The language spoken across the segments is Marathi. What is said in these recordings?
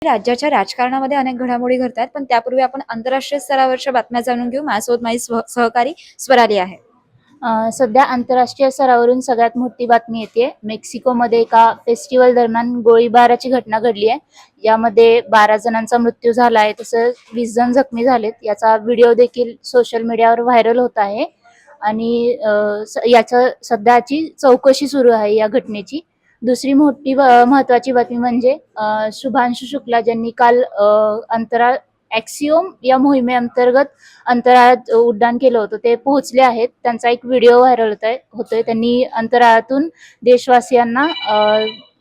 राज्याच्या राजकारणामध्ये अनेक घडामोडी घडतात, पण त्यापूर्वी आपण आंतरराष्ट्रीय स्तरावरच्या बातम्या जाणून घेऊ. माझ्यासोबत माझी सहकारी स्वराली आहे. सध्या आंतरराष्ट्रीय स्तरावरून सगळ्यात मोठी बातमी येते. मेक्सिकोमध्ये एका फेस्टिवल दरम्यान गोळीबाराची घटना घडली आहे. यामध्ये 12 जणांचा मृत्यू झाला आहे, तसंच 20 जण जखमी झालेत. याचा व्हिडिओ देखील सोशल मीडियावर व्हायरल होत आहे आणि याच्या सध्याची चौकशी सुरू आहे या घटनेची. दुसरी मोठी महत्वाची बातमी म्हणजे शुभांशु शुक्ला ज्यांनी काल अंतराळ ॲक्सिओम या मोहिमेअंतर्गत अंतराळात उड्डाण केलं होतं, ते पोहोचले आहेत. त्यांचा एक व्हिडिओ व्हायरल होतोय. त्यांनी अंतराळातून देशवासियांना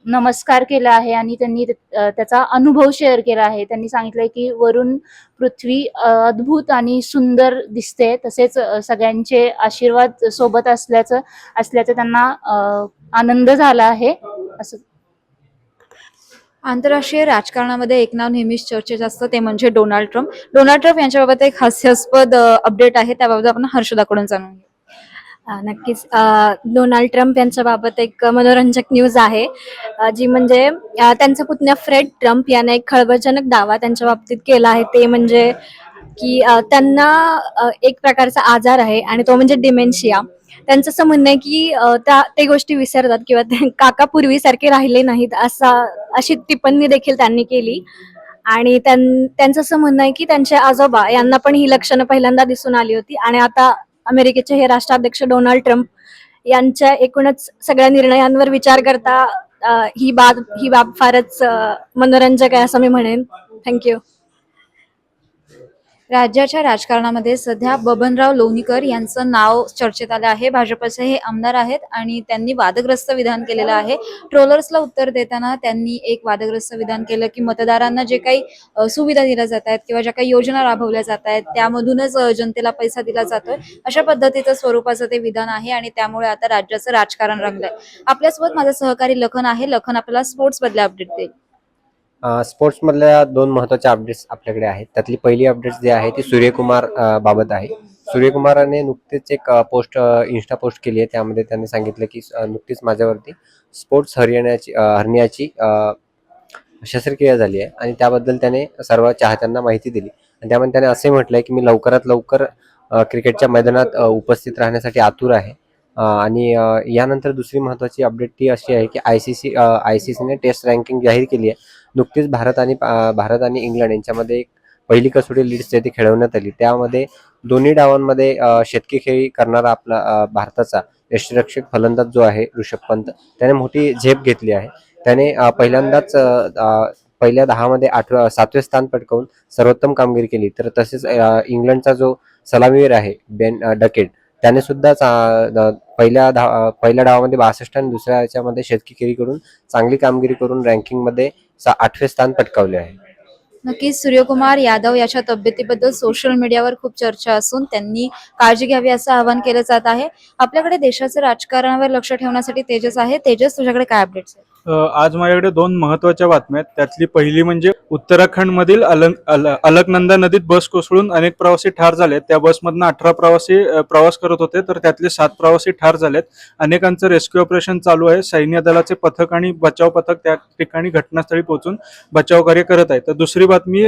नमस्कार केला आहे आणि त्यांनी त्याचा अनुभव शेअर केला आहे. त्यांनी सांगितलंय की वरून पृथ्वी अद्भुत आणि सुंदर दिसते, तसेच सगळ्यांचे आशीर्वाद सोबत असल्याचं त्यांना आनंद झाला आहे असं. आंतरराष्ट्रीय राजकारणामध्ये एक नाव नेहमीच चर्चेत असतं, ते म्हणजे डोनाल्ड ट्रम्प. डोनाल्ड ट्रम्प यांच्याबाबत एक हास्यास्पद अपडेट आहे, त्याबाबत आपण हर्षदाकडून जाणून घेऊ. नक्कीच. डोनाल्ड ट्रम्प यांच्या बाबत एक मनोरंजक न्यूज आहे, जी म्हणजे त्यांचा पुतण्या फ्रेड ट्रम्प याने एक खळबळजनक दावा त्यांच्या बाबतीत केला आहे. ते म्हणजे की त्यांना एक प्रकारचा आजार आहे आणि तो म्हणजे डिमेन्शिया. त्यांचं असं म्हणणं आहे की ते गोष्टी विसरतात किंवा ते काका पूर्वीसारखे राहिले नाहीत, अशी टिप्पणी देखील त्यांनी केली. आणि त्यांचं असं म्हणणं आहे की त्यांचे आजोबा यांना पण ही लक्षणं पहिल्यांदा दिसून आली होती आणि आता अमेरिकेचे हे राष्ट्राध्यक्ष डोनाल्ड ट्रम्प यांच्या एकूणच सगळ्या निर्णयांवर विचार करता ही बाब फारच मनोरंजक आहे असं मी म्हणेन. थँक्यू. राज्याच्या राजकारणामध्ये सध्या बबनराव लोणीकर यांचं नाव चर्चेत आलं आहे. भाजपचे हे आमदार आहेत आणि त्यांनी वादग्रस्त विधान केलेलं आहे. ट्रोलर्सला उत्तर देताना त्यांनी एक वादग्रस्त विधान केलं की मतदारांना जे काही सुविधा दिल्या जात आहेत किंवा ज्या काही योजना राबवल्या जात आहेत त्यामधूनच जनतेला पैसा दिला जातोय, अशा पद्धतीचं स्वरूपाचं ते विधान आहे आणि त्यामुळे आता राज्याचं राजकारण रंगलंय. आपल्यासोबत माझा सहकारी लखन आहे. लखन आपल्याला स्पोर्ट्स बद्दल अपडेट देईल. स्पोर्ट्स मधल्या 2 महत्त्वाच्या अपडेट्स आपल्याकडे आहेत. त्यातली पहिली अपडेट जी आहे ती सूर्यकुमार बाबत आहे. सूर्यकुमाराने नुकतेच एक इन्स्टा पोस्ट केली आहे. त्यामध्ये त्यांनी सांगितलं की नुकतीच माझ्यावरती स्पोर्ट्स हर्नियाची शस्त्रक्रिया झाली आहे आणि त्याबद्दल त्याने सर्व चाहत्यांना माहिती दिली. आणि त्यामध्ये त्याने असे म्हटलंय की मी लवकरात लवकर क्रिकेटच्या मैदानात उपस्थित राहण्यासाठी आतुर आहे. आणि यानंतर दुसरी महत्त्वाची अपडेट ती अशी आहे की आयसीसीने टेस्ट रँकिंग जाहीर केली आहे. नुकतीच भारत आणि इंग्लंड यांच्यामध्ये एक पहिली कसोटी लीड्स ती खेळवण्यात आली. त्यामध्ये दोन्ही डावांमध्ये शतकी खेळी करणारा आपला भारताचा यष्टिरक्षक फलंदाज जो आहे ऋषभ पंत, त्याने मोठी झेप घेतली आहे. त्याने पहिल्यांदाच पहिल्या 10 मध्ये 7वे स्थान पटकावून सर्वोत्तम कामगिरी केली. तर तसेच इंग्लंडचा जो सलामीवीर आहे बेन डकेट, त्याने सुद्धा पहिल्या डावामध्ये 62 आणि दुसऱ्या याच्यामध्ये शतकी खेळी करून चांगली कामगिरी करून रँकिंगमध्ये 8वे स्थान पटकावले आहे. नक्कीच सूर्यकुमार यादव याच्या तब्येतीबद्दल सोशल मीडियावर खूप चर्चा असून त्यांनी काळजी घ्यावी असं आवाहन केलं जात आहे. आपल्याकडे देशाचं राजकारणावर लक्ष ठेवण्यासाठी तेजस आहे. तेजस, तुझ्याकडे काय अपडेट्स आहेत? आज माझ्याकडे 2 महत्वाच्या बातम्या आहेत. त्यातली पहिली म्हणजे उत्तराखंड मधील अलकनंदा नदीत बस कोसळून अनेक प्रवासी ठार झालेत. त्या बसमधनं 18 प्रवासी प्रवास करत होते, तर त्यातले 7 प्रवासी ठार झालेत. अनेकांचं रेस्क्यू ऑपरेशन चालू आहे. सैन्य दलाचे पथक आणि बचाव पथक त्या ठिकाणी घटनास्थळी पोहोचून बचाव कार्य करत आहे. तर दुसरी बातमी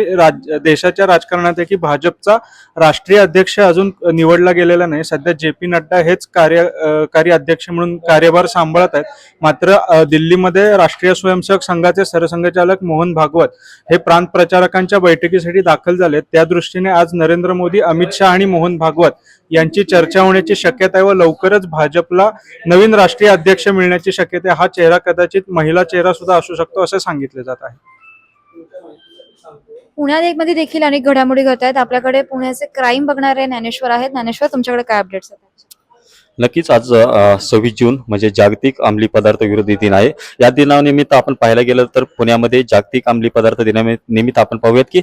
देशाच्या राजकारणात आहे की भाजपचा राष्ट्रीय अध्यक्ष अजून निवडला गेलेला नाही. सध्या JP नड्डा हेच कार्यकारी अध्यक्ष म्हणून कार्यभार सांभाळत आहेत. मात्र दिल्लीमध्ये राष्ट्रीय स्वयंसेवक संघाचे सरसंघचालक मोहन भागवत हे प्रांत प्रचारकांच्या बैठकीसाठी दाखल झालेत. त्या दृष्टीने आज नरेंद्र मोदी, अमित शहा आणि मोहन भागवत यांची चर्चा होण्याची शक्यता आहे व लवकरच भाजपला नवीन राष्ट्रीय अध्यक्ष मिळण्याची शक्यता आहे. हा चेहरा कदाचित महिला चेहरा सुद्धा असू शकतो असं सांगितले जात आहे. पुण्यामध्ये देखील अनेक घडामोडी घडत आहेत. आपल्याकडे पुण्याचे क्राईम बघणारे ज्ञानेश्वर आहेत. ज्ञानेश्वर, तुमच्याकडे काय अपडेट्स आहेत? नक्कीच. आज 26 जून म्हणजे जागतिक अंमली पदार्थ विरोधी दिन आहे. या दिनानिमित्त आपण पाहायला गेलं तर पुण्यामध्ये जागतिक अंमली पदार्थ दिनानिमित्त आपण पाहूयात की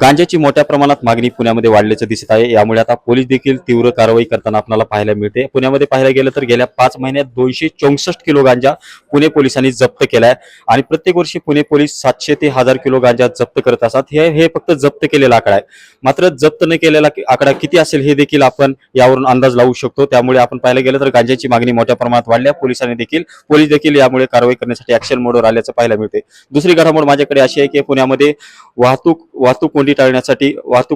गांजाची मोठ्या प्रमाणात मागणी पुण्यामध्ये वाढल्याचं दिसत आहे. यामुळे आता पोलीस देखील तीव्र कारवाई करताना आपल्याला पाहायला मिळते. पुण्यामध्ये पाहायला गेलं तर गेल्या 5 महिन्यात 264 किलो गांजा पुणे पोलिसांनी जप्त केलाय आणि प्रत्येक वर्षी पुणे पोलीस 700 ते 1000 किलो गांजा जप्त करत असतात. हे फक्त जप्त केलेला आकडा आहे. मात्र जप्त न केलेला आकडा किती असेल हे देखील आपण यावरून अंदाज लावू शकतो. त्यामुळे आपण पाहायला गेलं तर गांजाची मागणी मोठ्या प्रमाणात वाढल्या. पोलीस देखील यामुळे कारवाई करण्यासाठी ऍक्शन मोडवर आल्याचं पाहायला मिळते. दुसरी घडामोड माझ्याकडे अशी आहे की पुण्यामध्ये वाहतूक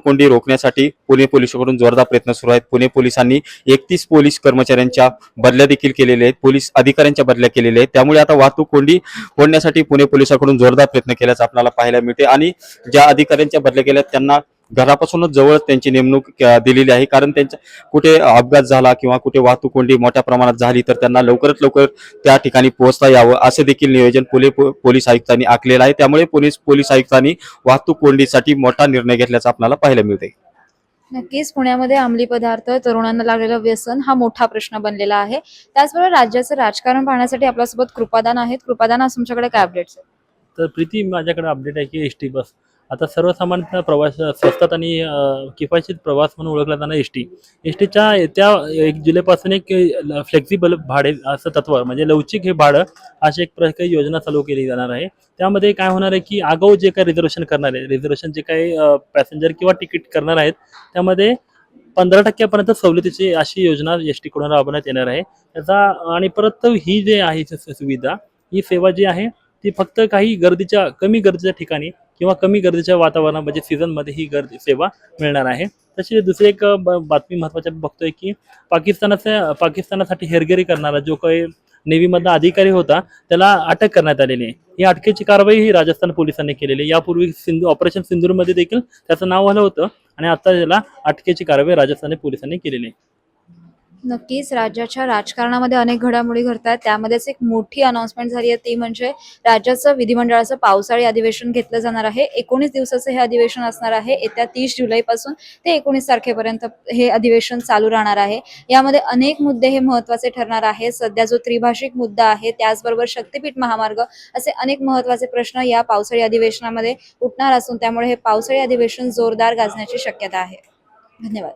कोंडी रोखण्यासाठी पुणे पोलिसांकडून जोरदार प्रयत्न सुरू आहेत. पुणे पोलिसांनी 31 पोलीस कर्मचाऱ्यांच्या बदल्या देखील केलेल्या आहेत. पोलीस अधिकाऱ्यांच्या बदल्या केलेल्या आहेत. त्यामुळे आता वाहतूक कोंडी फोडण्यासाठी पुणे पोलिसांकडून जोरदार प्रयत्न केल्याचं आपल्याला पाहायला मिळते. आणि ज्या अधिकाऱ्यांच्या बदल्या केल्या त्यांना घरापासूनच जवळ त्यांची नेमणूक दिलेली आहे. कारण त्यांच्या कुठे अपघात झाला किंवा कुठे वाहतूक कोंडी मोठ्या प्रमाणात झाली तर त्यांना लवकरात लवकर त्या ठिकाणी पोहोचता यावं असे देखील नियोजन पोलीस आयुक्तांनी आखलेलं आहे. त्यामुळे पोलीस आयुक्तांनी वाहतूक कोंडीसाठी मोठा निर्णय घेतल्याचं आपल्याला पाहायला मिळते. नक्कीच पुण्यामध्ये अंमली पदार्थ, तरुणांना लागलेलं व्यसन हा मोठा प्रश्न बनलेला आहे. त्याचबरोबर राज्याचं राजकारण पाहण्यासाठी आपल्यासोबत कृपादान आहेत. कृपादान, आज तुमच्याकडे काय अपडेट्स आहेत? तर प्रीती, माझ्याकडे अपडेट आहे की एस टी बस आता सर्वसामान्य प्रवास स्वस्तात आणि किफायतशीर प्रवास म्हणून ओळखला जाणारा एस टीच्या येत्या 1 जुलैपासून एक फ्लेक्झिबल भाडे असं तत्व म्हणजे लवचिक हे भाडं अशी एक प्रकारे योजना चालू केली जाणार आहे. त्यामध्ये काय होणार आहे की आगाऊ जे काही रिझर्वेशन जे काही पॅसेंजर किंवा तिकीट करणार आहेत त्यामध्ये 15% सवलतीची अशी योजना एस टीकडून राबवण्यात येणार आहे. त्याचा आणि परत ही जे आहे सुविधा, ही सेवा जी आहे ती फक्त काही कमी गर्दीच्या ठिकाणी किंवा कमी गर्दीच्या वातावरणात म्हणजे सीझनमध्ये ही सेवा मिळणार आहे. तशी दुसरी एक बातमी महत्त्वाची बघतोय की पाकिस्तानासाठी हेरगिरी करणारा जो काही नेव्हीमधला अधिकारी होता त्याला अटक करण्यात आलेली आहे. ही अटकेची कारवाई ही राजस्थान पोलिसांनी केलेली आहे. यापूर्वी ऑपरेशन सिंदूरमध्ये देखील त्याचं नाव आलं होतं आणि आता त्याला अटकेची कारवाई राजस्थान पोलिसांनी केलेली आहे. नक्कीच राज्याच्या राजकारणामध्ये अनेक घडामोडी घडतात. त्यामध्येच एक मोठी अनाउन्समेंट झाली आहे, ती म्हणजे राज्याचं विधिमंडळाचं पावसाळी अधिवेशन घेतलं जाणार आहे. 19 दिवसाचं हे अधिवेशन असणार आहे. येत्या 30 जुलैपासून ते 19 तारखेपर्यंत हे अधिवेशन चालू राहणार आहे. यामध्ये अनेक मुद्दे हे महत्त्वाचे ठरणार आहे. सध्या जो त्रिभाषिक मुद्दा आहे, त्याचबरोबर शक्तीपीठ महामार्ग, असे अनेक महत्त्वाचे प्रश्न या पावसाळी अधिवेशनामध्ये उठणार असून त्यामुळे हे पावसाळी अधिवेशन जोरदार गाजण्याची शक्यता आहे. धन्यवाद.